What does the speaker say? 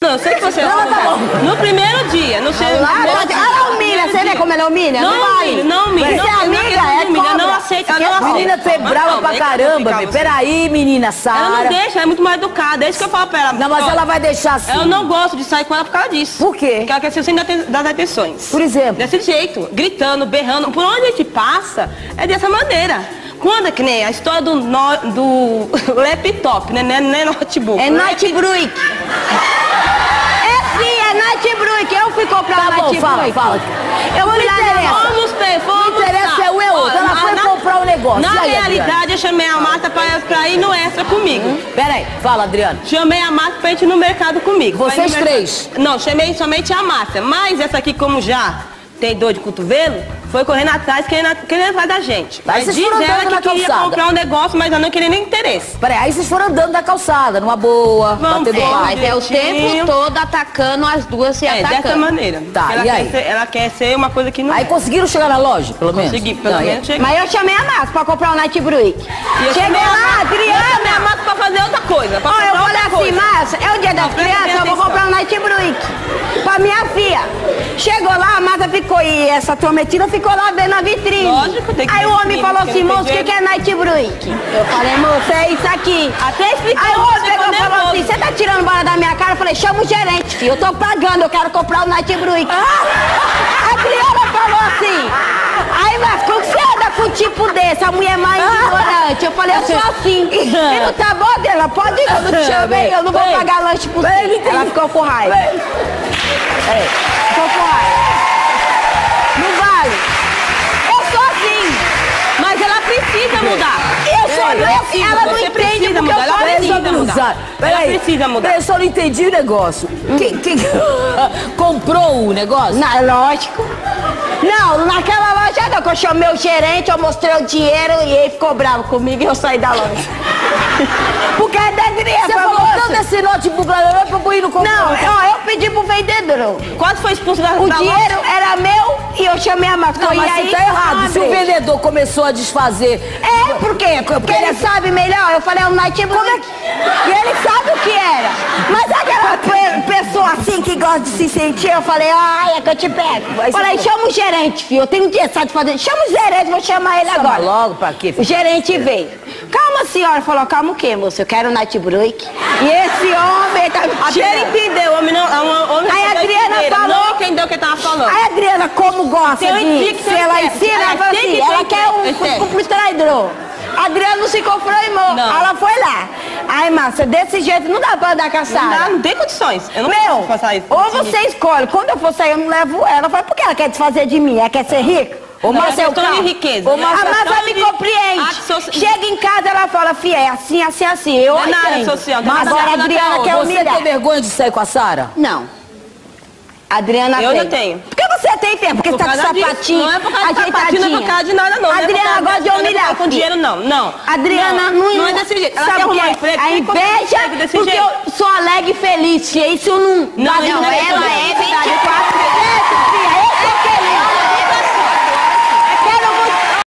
Não, eu sei que você... Não, tá bom. No primeiro dia, no seu... Ela humilha, você vê como ela humilha? Não humilha, não humilha. Você é amiga, é cobra. Não aceita, A menina é brava pra caramba, velho. Peraí, menina, Sara. Ela não deixa, ela é muito mal educada. Desde que eu falo pra ela... Não, mas ela vai deixar assim. Eu não gosto de sair com ela por causa disso. Por quê? Porque ela quer ser sempre das atenções. Por exemplo? Desse jeito, gritando, berrando. Por onde a gente passa, é dessa maneira. Quando é que nem a história do laptop, né? Não é notebook. É notebook. É notebook. Eu fui comprar um notebook. Fala. Eu não interessa. Não interessa, é o eu. Ela foi comprar um negócio. Na realidade, eu chamei a Marta pra ir no Extra comigo. Peraí, fala, Adriana. Chamei a Marta pra ir no mercado comigo. Vocês três? Não, chamei somente a Marta. Mas essa aqui, como já tem dor de cotovelo, foi correndo atrás, querendo atrás da gente. Mas diz vocês foram ela andando que na queria calçada. comprar um negócio, mas ela não queria nem interesse. Peraí, aí vocês foram andando na calçada, numa boa, Vamos, batendo papo. Mas é o tempo todo atacando as duas se atacando. Dessa maneira. Tá, e aí? Ela quer ser uma coisa que não Aí conseguiram chegar na loja, pelo menos? Consegui, pelo menos cheguei. Mas eu chamei a Márcia pra comprar um notebook. Cheguei lá, Adriana, minha Marta pra fazer outra coisa. Ó, eu falei assim, Márcia, é o dia das crianças, eu vou comprar um notebook pra minha filha. Chegou lá, a Márcia ficou, e essa prometida ficou lá vendo a vitrine. Lógico, tem que Aí o homem falou assim, moço, o dinheiro. que é notebook? Eu falei, moço, é isso aqui. Até explicar. Aí o homem pegou e falou assim, você tá tirando bola da minha cara? Eu falei, chama o gerente, filho, eu tô pagando, eu quero comprar o notebook. A criança falou assim, aí, mas como você anda com um tipo desse? A mulher mais ignorante. Eu falei, eu sou assim. E não tá bom dela, pode ir, eu não te chamei, eu não vou pagar lanche por você. Ela ficou com raiva. Ficou com raiva. Não vale. Eu sou assim. Mas ela precisa mudar. Eu sou ela não Você entende precisa porque mudar, eu ela sou precisa assim. mudar. Peraí, Ela precisa mudar. Eu só não entendi o negócio. Quem comprou o negócio? Lógico. Não, naquela loja não, que eu chamei o gerente, eu mostrei o dinheiro e ele ficou bravo comigo e eu saí da loja. Porque é da criança. Você falou tanto desse notebook lá, pra ir no comprar. Não, ó, eu pedi pro vendedor. Quase foi expulso da O da dinheiro era meu e eu chamei a Marta. Não, E mas aí, você tá errado. Se o André, vendedor começou a desfazer... É, por quê? Porque ele sabe melhor. Eu falei, é um notebook. E ele sabe o que era. Mas aquela pessoa assim que gosta de se sentir, eu falei, ai, é que eu te pego. Falei, chama o gerente, filho. Eu tenho um dia de fazer. Chama o gerente, vou chamar ele agora. logo, pra quê? O gerente veio. Calma, senhora. Falou, calma o quê, moço? Eu quero um notebook. E esse homem tá me Até ele tirando. entendeu, o homem não... Aí a Adriana falou... Não entendeu o que ele tava falando. Aí a Adriana, como gosta Tem um de... indique, Se ela tem ensina, ela que fala ter, assim, tem que ela ter, quer tem. um traidor. A Adriana não se conformou. Não. Ela foi lá. Ai, Márcia, desse jeito não dá pra andar com a Sara. Não tem condições. Eu não posso passar isso. Ou você escolhe. Quando eu for sair, eu não levo ela. Eu falei, por que ela quer desfazer de mim? Ela quer ser rica? Ô, Márcia, é questão de riqueza. A Márcia me compreende. Chega em casa, ela fala, filha, é assim, assim, assim. Eu Não é nada entendo. social, não é Mas nada agora a Adriana social. quer Você humilhar. tem vergonha de sair com a Sara? Não. A Adriana Eu tem. não tenho. Por que você tem tempo? Porque você tá com causa disso. sapatinho, Não é por causa de sapatinho, não é por causa de nada, não. A Adriana gosta de humilhar. Não com dinheiro, não. Não. A Adriana não é desse jeito. Ela sabe quer o que arrumar é? emprego. A quem consegue inveja, desse porque jeito? eu sou alegre e feliz, tia. Isso não... Não, ela é 24 vezes.